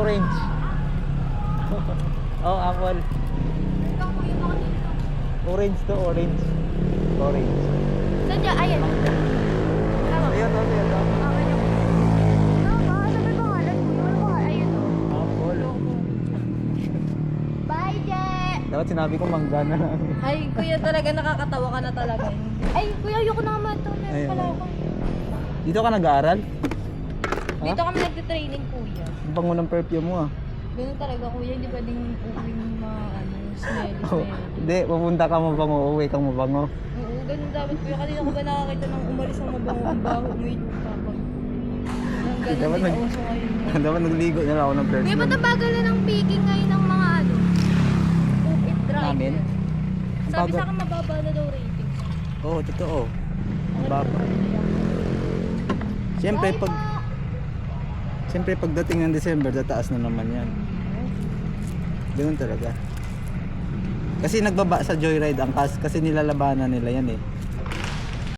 orange. Oh, apple. Ikaw kuya, baka dito. Orange to, orange. Orange. Saan dyan? Ayan. Tama. Ayun, oh, ayun, oh. Okay na. Tama, ano ba yung pangalan kuya? Ano ba? Ayun o. Apple. Bye, Je! Dapat sinabi ko mangga na lang. Ay, kuya talaga nakakatawa ka na talaga. Ay, kuya, ayoko na naman ito. Meron Ayun. pala ako. Dito ka nag-aaral? Dito kami nagtitraining, kuya. Ang bango ng perfume mo ah. Ganun talaga, kuya. Hindi pwedeng uuwi ng mga smelly, Oh, smelly. hindi, pupunta ka mabango, uwi kang mabango. Oo, ganun dapat, kuya. Kanina ko ba nakakita ng umalis ng mabango ang baho, may lupa pag... Ang Dapat ganun din nag- uso ngayon. Dapat nagligo na lang ako ng Kuya, perfume. ba't ang bagal na ng picking ngayon ng mga ano? Cook it dry. Namin? Ang Sabi bagal. sa akin mababa na daw rating. Oo, totoo. Ang Baba. Siyempre pagdating ng December, tataas na naman yan. Ganun talaga. Kasi nagbaba sa Joyride ang kasi nilalabanan nila yan eh.